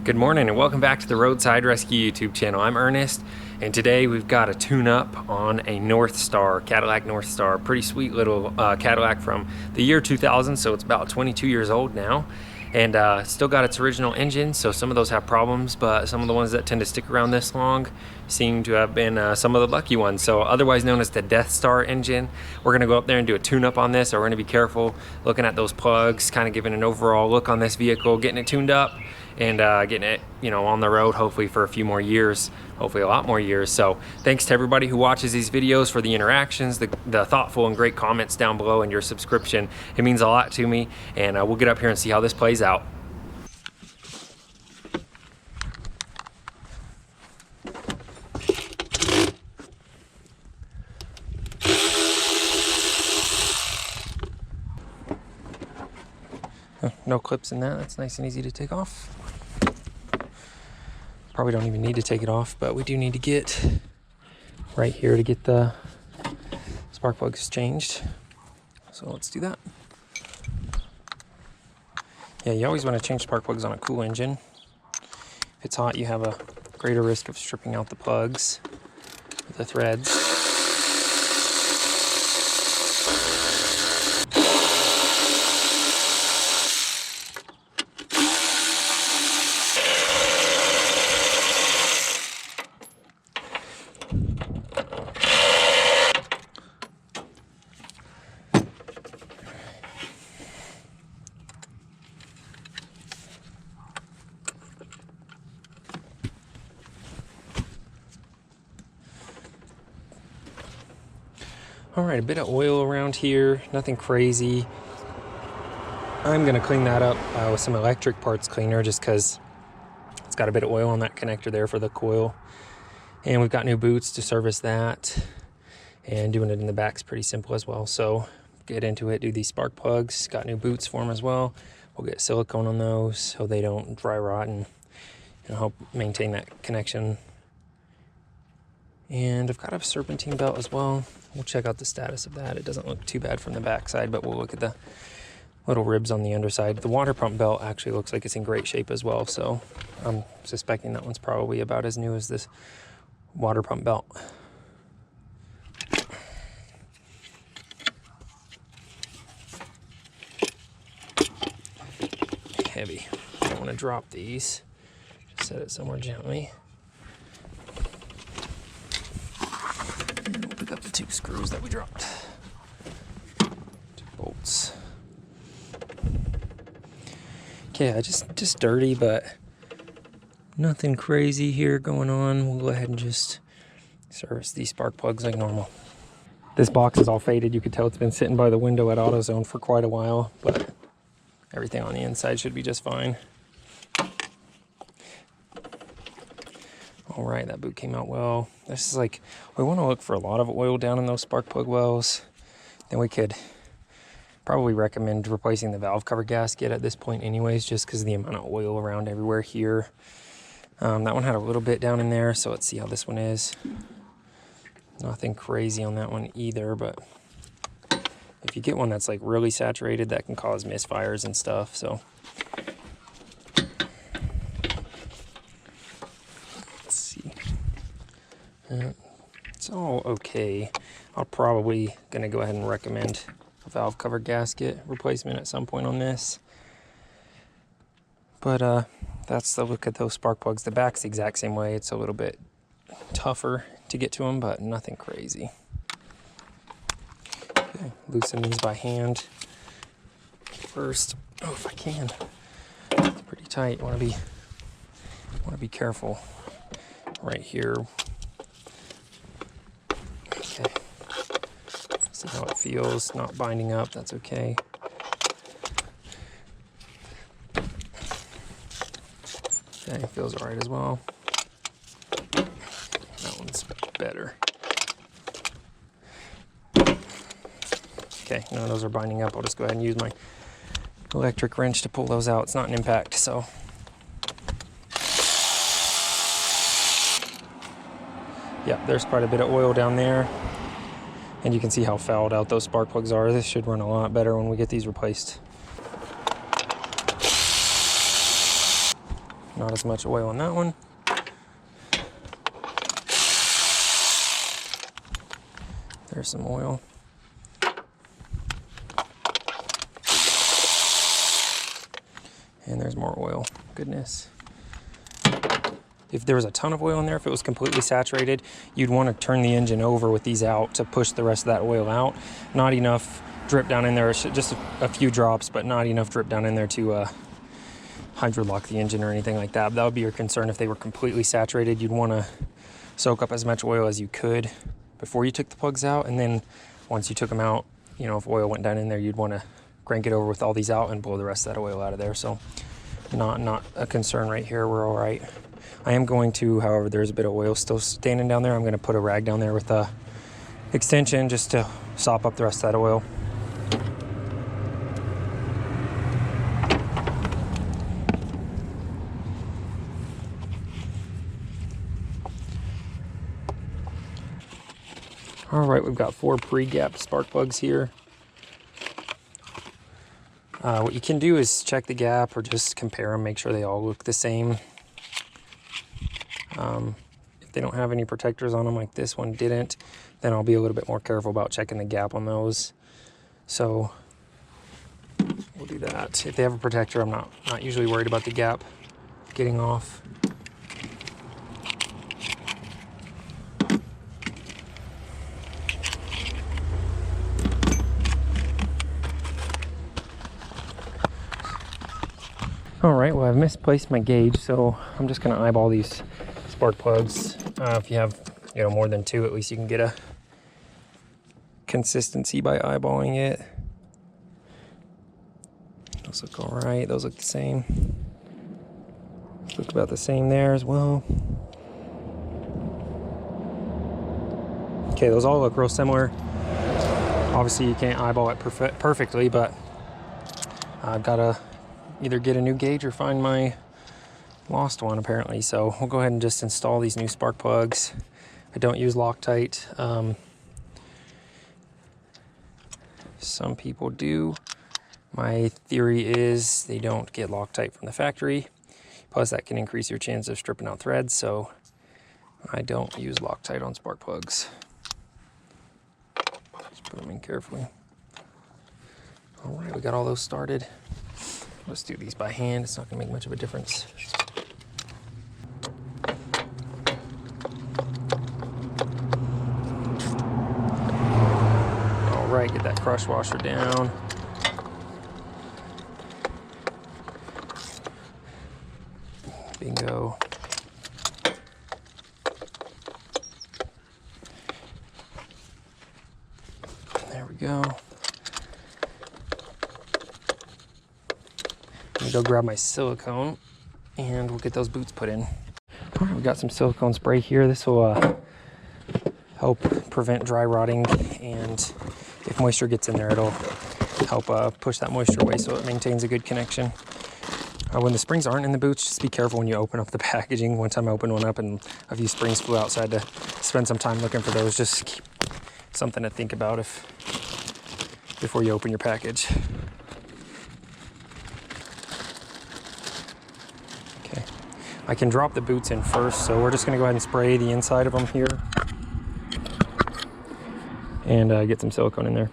Good morning and welcome back to the Roadside Rescue YouTube channel. I'm Ernest, and today we've got a tune-up on a North Star, Cadillac North Star. Pretty sweet little Cadillac from the year 2000, so it's about 22 years old now. And still got its original engine, so some of those have problems, but some of the ones that tend to stick around this long seem to have been some of the lucky ones. So otherwise known as the Death Star engine. We're gonna go up there and do a tune-up on this, so we're gonna be careful looking at those plugs, kind of giving an overall look on this vehicle, getting it tuned up, and getting it, you know, on the road hopefully for a few more years, hopefully a lot more years. So thanks to everybody who watches these videos for the interactions, the thoughtful and great comments down below, and your subscription. It means a lot to me, and we'll get up here and see how this plays out. No clips in that. That's nice and easy to take off. Probably don't even need to take it off, but we do need to get right here to get the spark plugs changed. So let's do that. Yeah, you always want to change spark plugs on a cool engine. If it's hot, you have a greater risk of stripping out the plugs with the threads. All right, a bit of oil around here, nothing crazy. I'm gonna clean that up with some electric parts cleaner just because it's got a bit of oil on that connector there for the coil. And we've got new boots to service that. And doing it in the back's pretty simple as well. So get into it, do these spark plugs. Got new boots for them as well. We'll get silicone on those so they don't dry rot and help maintain that connection. And I've got a serpentine belt as well. We'll check out the status of that. It doesn't look too bad from the back side, but we'll look at the little ribs on the underside. The water pump belt actually looks like it's in great shape as well, so I'm suspecting that one's probably about as new as this water pump belt. Heavy. I don't want to drop these. Just set it somewhere gently. Up the two screws that we dropped. Two bolts. Okay, just dirty, but nothing crazy here going on. We'll go ahead and just service these spark plugs like normal. This box is all faded. You can tell it's been sitting by the window at AutoZone for quite a while, but everything on the inside should be just fine. All right, that boot came out well. This is like, we want to look for a lot of oil down in those spark plug wells. Then we could probably recommend replacing the valve cover gasket at this point anyways, just because of the amount of oil around everywhere here. That one had a little bit down in there, so let's see how this one is. Nothing crazy on that one either, but if you get one that's like really saturated, that can cause misfires and stuff, so. It's all okay. I'm probably gonna go ahead and recommend a valve cover gasket replacement at some point on this. But that's the look at those spark plugs. The back's the exact same way. It's a little bit tougher to get to them, but nothing crazy. Okay, loosen these by hand first. Oh, if I can. It's pretty tight. Want to be careful right here. See how it feels, not binding up, that's okay. Okay, feels all right as well. That one's better. Okay, none of those are binding up. I'll just go ahead and use my electric wrench to pull those out. It's not an impact, so. Yeah, there's quite a bit of oil down there. And you can see how fouled out those spark plugs are. This should run a lot better when we get these replaced. Not as much oil on that one. There's some oil. And there's more oil. Goodness. If there was a ton of oil in there, if it was completely saturated, you'd want to turn the engine over with these out to push the rest of that oil out. Not enough drip down in there, just a few drops, but not enough drip down in there to hydrolock the engine or anything like that. That would be your concern. If they were completely saturated, you'd want to soak up as much oil as you could before you took the plugs out. And then once you took them out, you know, if oil went down in there, you'd want to crank it over with all these out and blow the rest of that oil out of there. So not a concern right here. We're all right. I am going to, however, there's a bit of oil still standing down there. I'm going to put a rag down there with a extension just to sop up the rest of that oil. All right, we've got 4 pre-gapped spark plugs here. What you can do is check the gap or just compare them, make sure they all look the same. If they don't have any protectors on them like this one didn't, then I'll be a little bit more careful about checking the gap on those. So we'll do that. If they have a protector, I'm not usually worried about the gap getting off. All right, well, I've misplaced my gauge, so I'm just gonna eyeball these spark plugs. If you have, you know, more than 2, at least you can get a consistency by eyeballing it. Those look all right, those look the same. Look about the same there as well. Okay, those all look real similar. Obviously you can't eyeball it perfectly, but I've gotta either get a new gauge or find my lost one apparently. So we'll go ahead and just install these new spark plugs. I don't use Loctite. Some people do. My theory is they don't get Loctite from the factory. Plus that can increase your chance of stripping out threads. So I don't use Loctite on spark plugs. Just put them in carefully. All right, we got all those started. Let's do these by hand. It's not gonna make much of a difference. All right, get that crush washer down. Bingo. There we go. Go grab my silicone and we'll get those boots put in. All right, we got some silicone spray here. This will help prevent dry rotting, and if moisture gets in there, it'll help push that moisture away so it maintains a good connection. When the springs aren't in the boots, just be careful when you open up the packaging. One time I opened one up and a few springs flew out, so I had to spend some time looking for those. Just keep something to think about before you open your package. I can drop the boots in first, so we're just gonna go ahead and spray the inside of them here and get some silicone in there.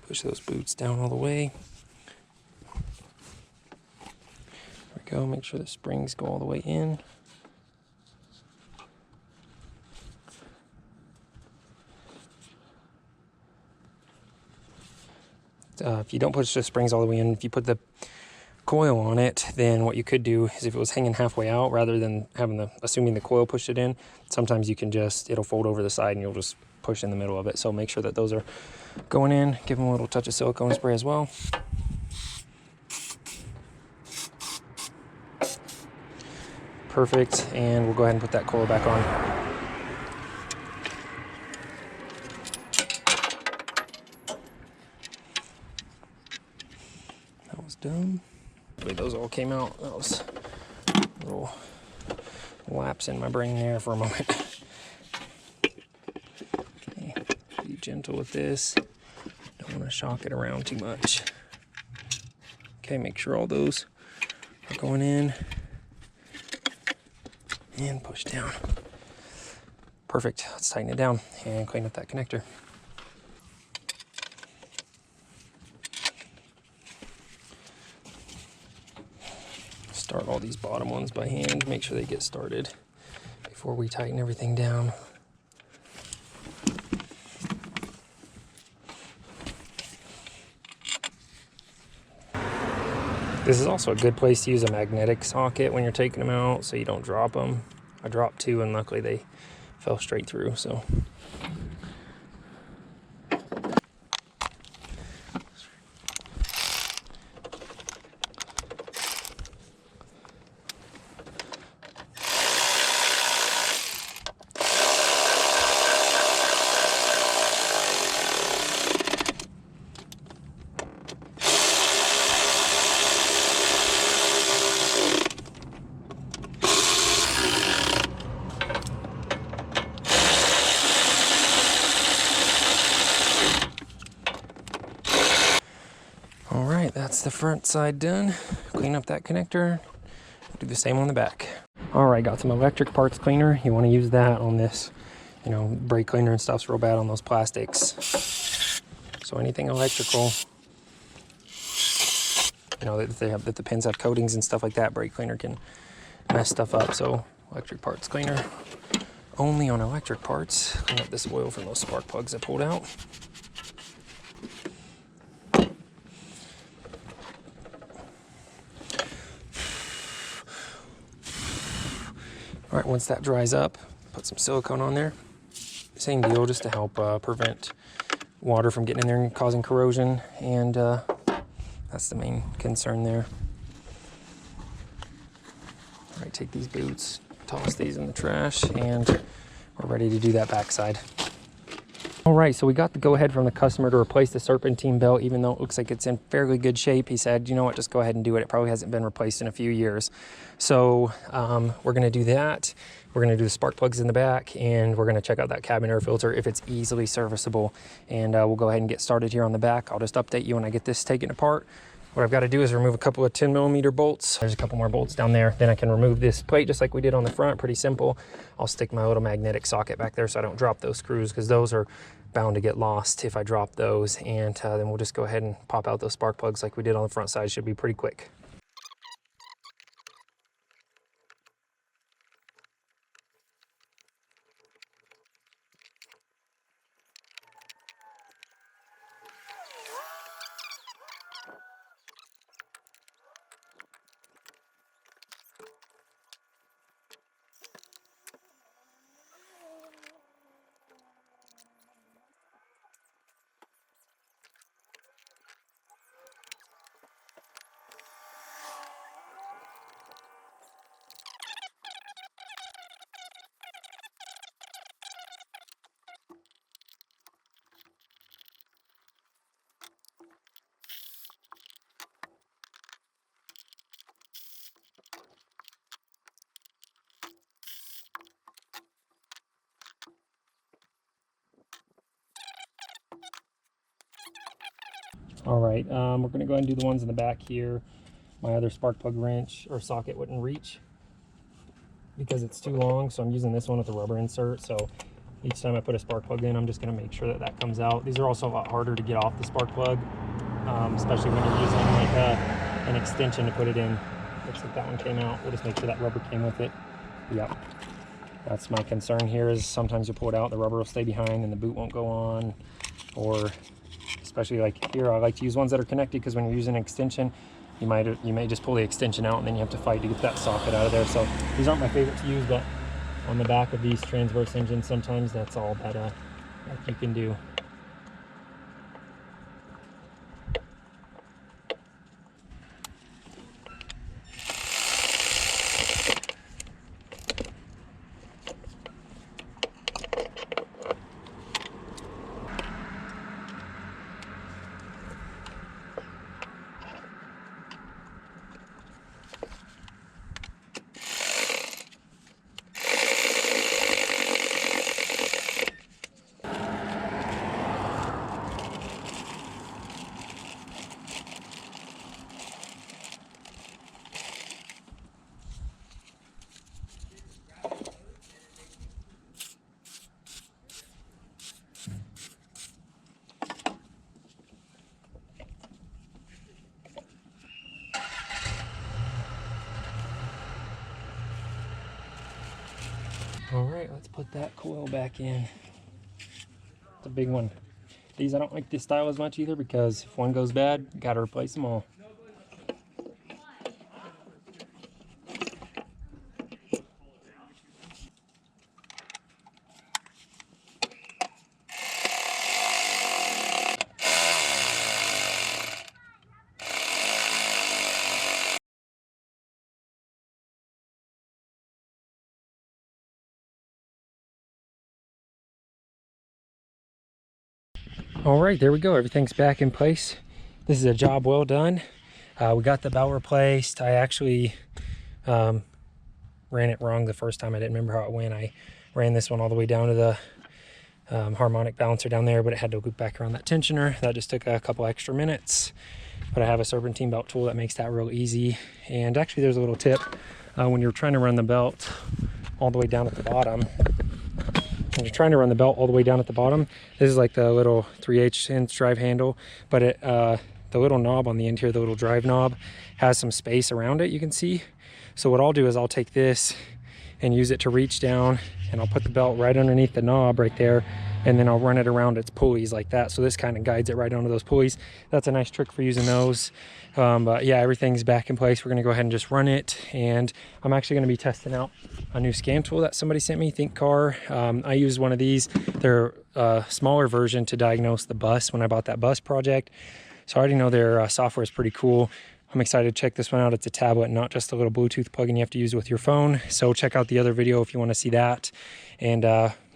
Push those boots down all the way. There we go, make sure the springs go all the way in. If you don't push the springs all the way in, if you put the coil on it, then what you could do is if it was hanging halfway out, rather than assuming the coil pushed it in, sometimes you can it'll fold over the side and you'll just push in the middle of it. So make sure that those are going in. Give them a little touch of silicone spray as well. Perfect, and we'll go ahead and put that coil back on. dum. Wait, those all came out. That was a little lapse in my brain there for a moment. Okay, be gentle with this. Don't want to shock it around too much. Okay, make sure all those are going in. And push down. Perfect. Let's tighten it down and clean up that connector. Start all these bottom ones by hand. Make sure they get started before we tighten everything down. This is also a good place to use a magnetic socket when you're taking them out so you don't drop them. I dropped two and luckily they fell straight through, so. Alright, that's the front side done. Clean up that connector. Do the same on the back. Alright, got some electric parts cleaner. You want to use that on this, you know, brake cleaner and stuff's real bad on those plastics. So anything electrical, you know, that the pins have coatings and stuff like that, brake cleaner can mess stuff up. So electric parts cleaner only on electric parts. Clean up this oil from those spark plugs I pulled out. All right, once that dries up, put some silicone on there. Same deal, just to help prevent water from getting in there and causing corrosion, and that's the main concern there. All right, take these boots, toss these in the trash, and we're ready to do that backside. All right, so we got the go-ahead from the customer to replace the serpentine belt, even though it looks like it's in fairly good shape. He said, you know what, just go ahead and do it. It probably hasn't been replaced in a few years. So we're gonna do that. We're gonna do the spark plugs in the back, and we're gonna check out that cabin air filter if it's easily serviceable. And we'll go ahead and get started here on the back. I'll just update you when I get this taken apart. What I've got to do is remove a couple of 10mm bolts. There's a couple more bolts down there. Then I can remove this plate just like we did on the front. Pretty simple. I'll stick my little magnetic socket back there so I don't drop those screws, because those are bound to get lost if I drop those. And then we'll just go ahead and pop out those spark plugs like we did on the front side. Should be pretty quick. All right, we're gonna go ahead and do the ones in the back here. My other spark plug wrench or socket wouldn't reach because it's too long, so I'm using this one with a rubber insert. So each time I put a spark plug in, I'm just gonna make sure that that comes out. These are also a lot harder to get off the spark plug, especially when you're using like an extension to put it in. Looks like that one came out. We'll just make sure that rubber came with it. Yep. That's my concern here, is sometimes you pull it out, the rubber will stay behind and the boot won't go on. Or especially like here, I like to use ones that are connected, because when you're using an extension, you may just pull the extension out and then you have to fight to get that socket out of there. So these aren't my favorite to use, but on the back of these transverse engines, sometimes that's all that you can do. right, let's put that coil back in. It's a big one. These, I don't like this style as much either because if one goes bad, you gotta replace them all. All right, there we go. Everything's back in place. This is a job well done. We got the belt replaced. I actually ran it wrong the first time. I didn't remember how it went. I ran this one all the way down to the harmonic balancer down there, but it had to loop back around that tensioner. That just took a couple extra minutes. But I have a serpentine belt tool that makes that real easy. And actually, there's a little tip. When you're trying to run the belt all the way down at the bottom, when you're trying to run the belt all the way down at the bottom, this is like the little 3/8" drive handle, but the little knob on the end here, the little drive knob, has some space around it, you can see. So what I'll do is I'll take this and use it to reach down, and I'll put the belt right underneath the knob right there, and then I'll run it around its pulleys like that. So this kind of guides it right onto those pulleys. That's a nice trick for using those. But yeah, everything's back in place. We're gonna go ahead and just run it. And I'm actually gonna be testing out a new scan tool that somebody sent me, Think Car. I use one of these. They're a smaller version to diagnose the bus when I bought that bus project. So I already know their software is pretty cool. I'm excited to check this one out. It's a tablet, not just a little Bluetooth plug-in you have to use with your phone. So check out the other video if you want to see that. And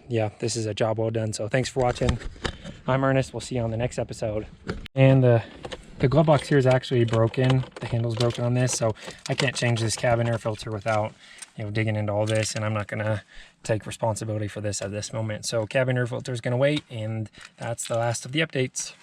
yeah, this is a job well done. So thanks for watching. I'm Ernest. We'll see you on the next episode. And the glove box here is actually broken. The handle's broken on this, so I can't change this cabin air filter without, you know, digging into all this, and I'm not gonna take responsibility for this at this moment. So cabin air filter is gonna wait, and that's the last of the updates.